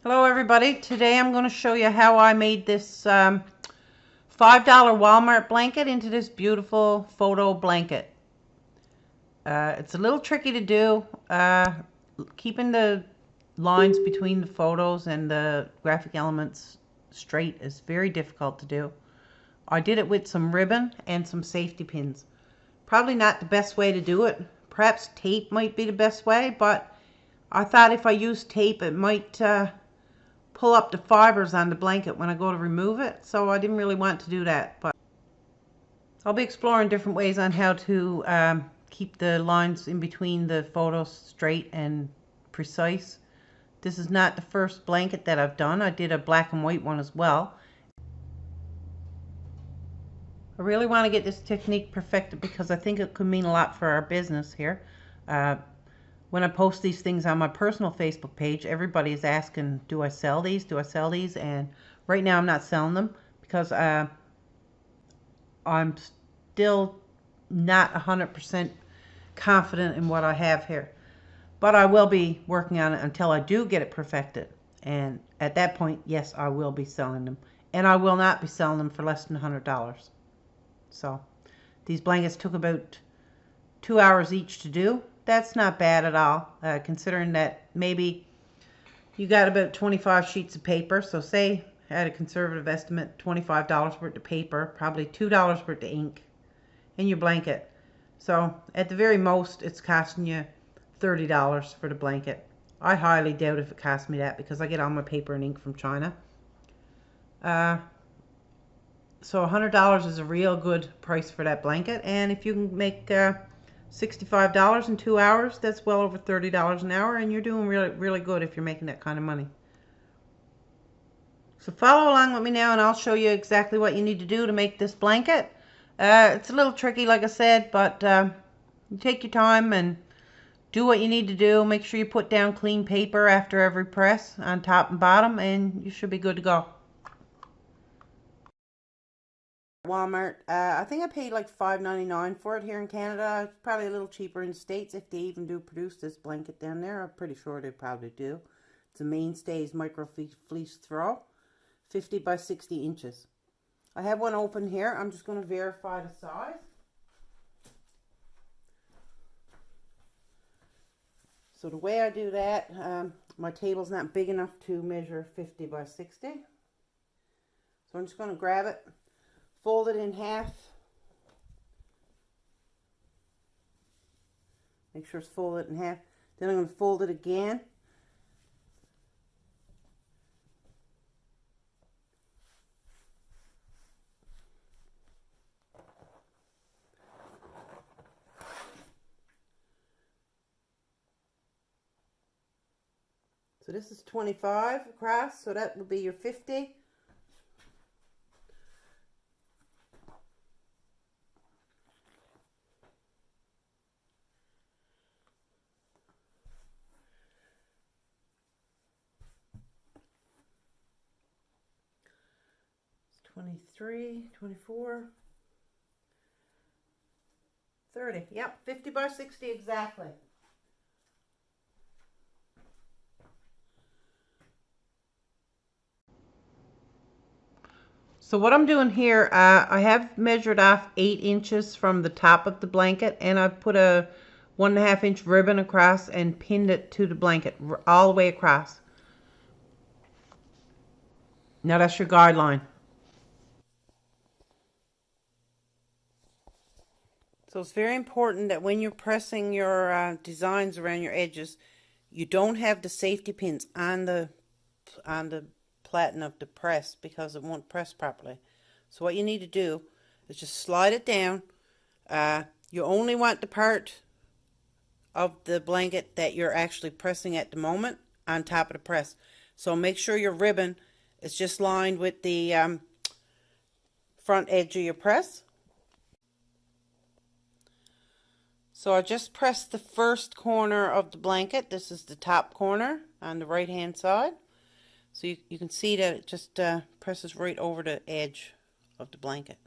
Hello everybody. Today I'm going to show you how I made this $5 Walmart blanket into this beautiful photo blanket. It's a little tricky to do. Keeping the lines between the photos and the graphic elements straight is very difficult to do. I did it with some ribbon and some safety pins. Probably not the best way to do it. Perhaps tape might be the best way, but I thought if I used tape it might pull up the fibers on the blanket when I go to remove it, so I didn't really want to do that. But I'll be exploring different ways on how to keep the lines in between the photos straight and precise. This is not the first blanket that I've done. I did a black and white one as well. I really want to get this technique perfected because I think it could mean a lot for our business here. When I post these things on my personal Facebook page, everybody is asking, do I sell these? Do I sell these? And right now I'm not selling them because I'm still not 100% confident in what I have here. But I will be working on it until I do get it perfected. And at that point, yes, I will be selling them. And I will not be selling them for less than $100. So these blankets took about 2 hours each to do. That's not bad at all, considering that maybe you got about 25 sheets of paper. So say, at a conservative estimate, $25 worth of paper, probably $2 worth of ink, and your blanket. So at the very most, it's costing you $30 for the blanket. I highly doubt if it costs me that because I get all my paper and ink from China. So $100 is a real good price for that blanket, and if you can make $65 in 2 hours, that's well over $30 an hour, and you're doing really good if you're making that kind of money. So follow along with me now and I'll show you exactly what you need to do to make this blanket. It's a little tricky, like I said, but you take your time and do what you need to do. Make sure you put down clean paper after every press on top and bottom, and you should be good to go. Walmart. I think I paid like $5.99 for it here in Canada. It's probably a little cheaper in the States if they even do produce this blanket down there. I'm pretty sure they probably do. It's a Mainstays micro fleece throw, 50 by 60 inches. I have one open here. I'm just going to verify the size. So the way I do that, my table's not big enough to measure 50 by 60. So I'm just going to grab it, fold it in half. Make sure it's folded in half. Then I'm going to fold it again. So this is 25 across, so that would be your 50. It's 23, 24, 30. Yep, 50 by 60 exactly. So what I'm doing here, I have measured off 8 inches from the top of the blanket, and I've put a 1.5 inch ribbon across and pinned it to the blanket all the way across. Now that's your guideline. So it's very important that when you're pressing your designs around your edges, you don't have the safety pins on the platen of the press because it won't press properly. So what you need to do is just slide it down. You only want the part of the blanket that you're actually pressing at the moment on top of the press. So make sure your ribbon is just lined with the front edge of your press. So I just pressed the first corner of the blanket. This is the top corner on the right hand side. So you can see that it just presses right over the edge of the blanket.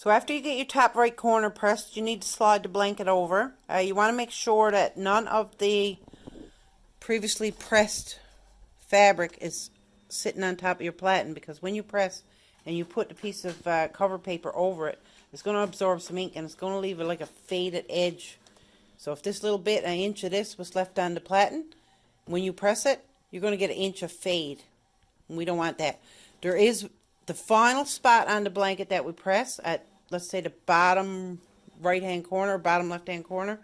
So after you get your top right corner pressed, you need to slide the blanket over. You want to make sure that none of the previously pressed fabric is sitting on top of your platen, because when you press and you put the piece of cover paper over it, it's going to absorb some ink and it's going to leave it like a faded edge. So if this little bit, an inch of this was left on the platen, when you press it, you're going to get an inch of fade. And we don't want that. There is the final spot on the blanket that we press at, let's say, the bottom right hand corner, bottom left hand corner.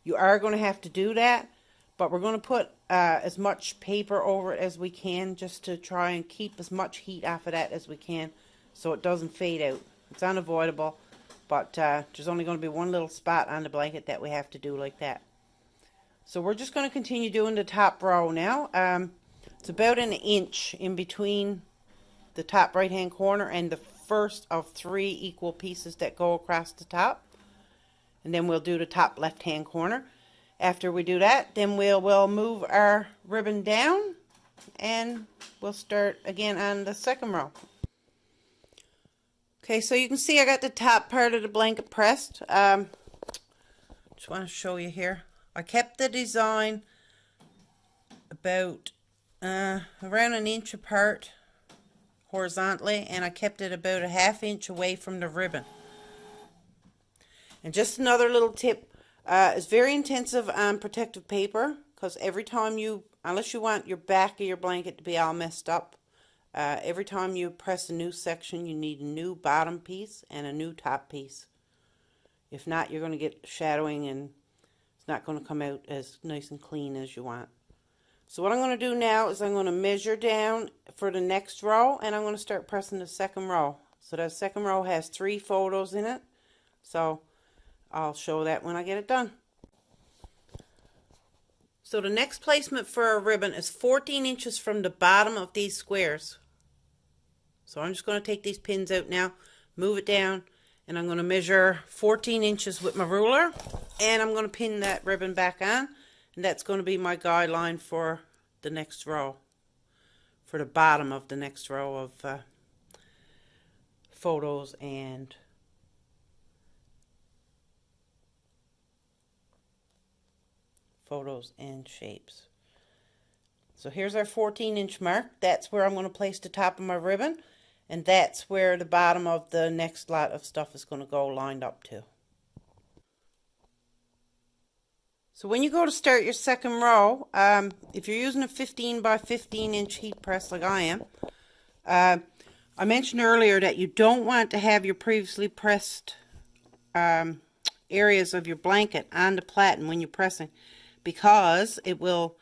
You are going to have to do that, but we're going to put as much paper over it as we can, just to try and keep as much heat off of that as we can, so it doesn't fade out. It's unavoidable, but there's only going to be one little spot on the blanket that we have to do like that. So we're just going to continue doing the top row now. It's about an inch in between the top right hand corner and the first of 3 equal pieces that go across the top, and then we'll do the top left hand corner. After we do that, then we'll move our ribbon down and we'll start again on the second row. Okay, so you can see I got the top part of the blanket pressed. Just want to show you here. I kept the design about around an inch apart horizontally, and I kept it about a ½ inch away from the ribbon. And just another little tip, it's very intensive on protective paper, because every time you, unless you want your back of your blanket to be all messed up, every time you press a new section, you need a new bottom piece and a new top piece. If not, you're going to get shadowing and it's not going to come out as nice and clean as you want. So what I'm going to do now is I'm going to measure down for the next row, and I'm going to start pressing the second row. So that second row has 3 photos in it, so I'll show that when I get it done. So the next placement for a ribbon is 14 inches from the bottom of these squares. So I'm just going to take these pins out now, move it down, and I'm going to measure 14 inches with my ruler, and I'm going to pin that ribbon back on, and that's going to be my guideline for the next row, for the bottom of the next row of photos and shapes. So here's our 14-inch mark. That's where I'm going to place the top of my ribbon, and that's where the bottom of the next lot of stuff is going to go lined up to. So when you go to start your second row, if you're using a 15 by 15 inch heat press like I am, I mentioned earlier that you don't want to have your previously pressed areas of your blanket on the platen when you're pressing, because it will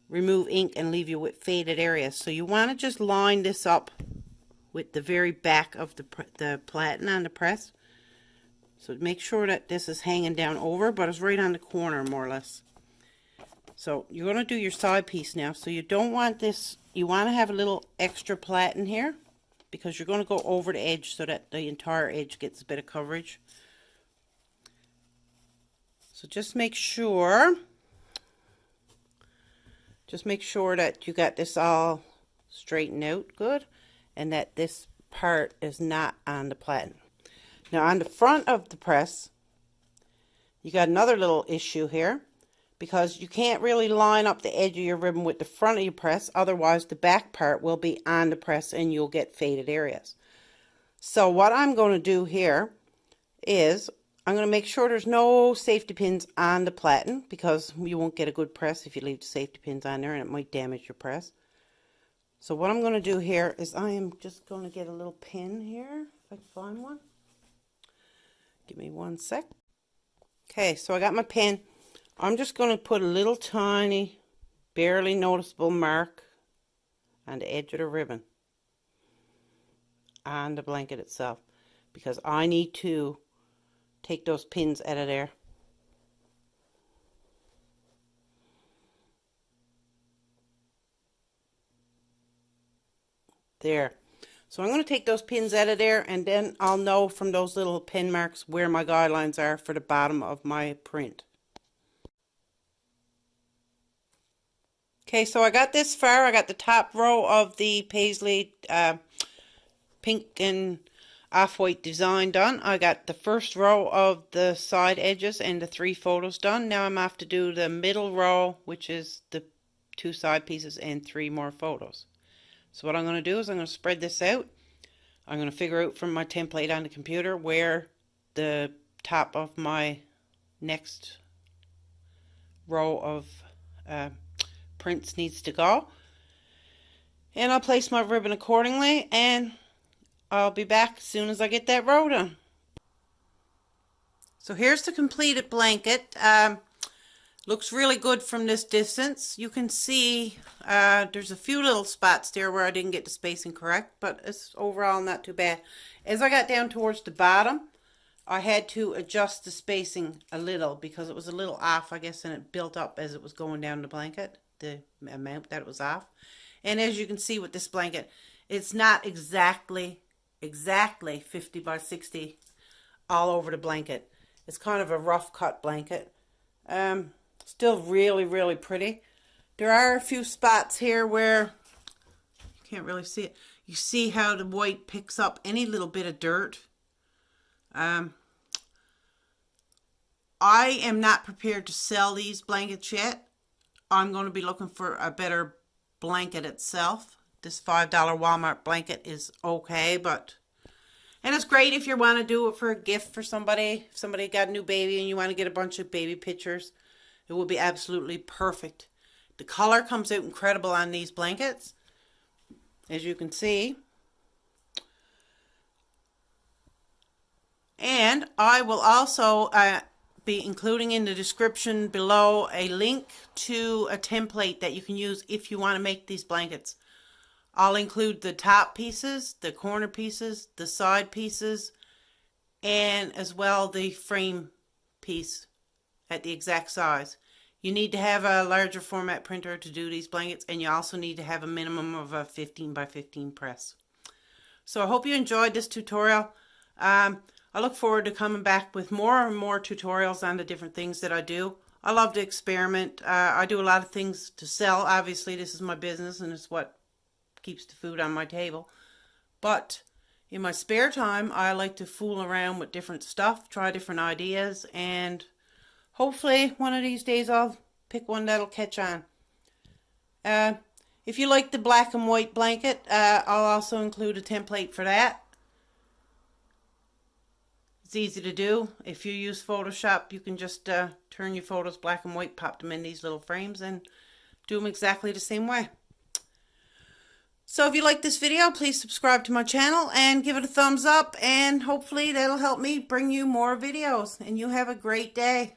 remove ink and leave you with faded areas. So you want to just line this up with the very back of the platen on the press. So make sure that this is hanging down over, but it's right on the corner more or less. So you're going to do your side piece now. So you don't want this, you want to have a little extra platen here, because you're going to go over the edge so that the entire edge gets a bit of coverage. So just make sure that you got this all straightened out good, and that this part is not on the platen. Now on the front of the press, you got another little issue here, because you can't really line up the edge of your ribbon with the front of your press, otherwise the back part will be on the press and you'll get faded areas. So what I'm going to do here is I'm going to make sure there's no safety pins on the platen, because you won't get a good press if you leave the safety pins on there, and it might damage your press. So what I'm going to do here is I am just going to get a little pin here, if I can find one. Give me one sec. Okay, so I got my pin. I'm just going to put a little tiny, barely noticeable mark on the edge of the ribbon on the blanket itself, because I need to take those pins out of there. There. So I'm going to take those pins out of there, and then I'll know from those little pin marks where my guidelines are for the bottom of my print. Okay, so I got this far. I got the top row of the paisley pink and off-white design done. I got the first row of the side edges and the 3 photos done. Now I'm off to do the middle row, which is the 2 side pieces and 3 more photos. So what I'm going to do is I'm going to spread this out. I'm going to figure out from my template on the computer where the top of my next row of prints needs to go. And I'll place my ribbon accordingly, and I'll be back as soon as I get that row done. So here's the completed blanket. Looks really good from this distance. You can see there's a few little spots there where I didn't get the spacing correct, but it's overall not too bad. As I got down towards the bottom, I had to adjust the spacing a little because it was a little off, I guess, and it built up as it was going down the blanket, the amount that it was off. And as you can see with this blanket, it's not exactly 50 by 60 all over the blanket. It's kind of a rough cut blanket. Still really, really pretty. There are a few spots here where you can't really see it. You see how the white picks up any little bit of dirt. I am not prepared to sell these blankets yet. I'm going to be looking for a better blanket itself. This $5 Walmart blanket is okay, and it's great if you want to do it for a gift for somebody. If somebody got a new baby and you want to get a bunch of baby pictures, it will be absolutely perfect. The color comes out incredible on these blankets, as you can see. And I will also be including in the description below a link to a template that you can use if you want to make these blankets. I'll include the top pieces, the corner pieces, the side pieces, and as well the frame piece at the exact size. You need to have a larger format printer to do these blankets, and you also need to have a minimum of a 15 by 15 press. So I hope you enjoyed this tutorial. I look forward to coming back with more and more tutorials on the different things that I do. I love to experiment. I do a lot of things to sell. Obviously, this is my business, and it's what keeps the food on my table. But in my spare time, I like to fool around with different stuff, try different ideas, and hopefully one of these days I'll pick one that'll catch on. If you like the black and white blanket, I'll also include a template for that. It's easy to do. If you use Photoshop, you can just turn your photos black and white, pop them in these little frames, and do them exactly the same way. So if you like this video, please subscribe to my channel and give it a thumbs up, and hopefully that'll help me bring you more videos. And you have a great day.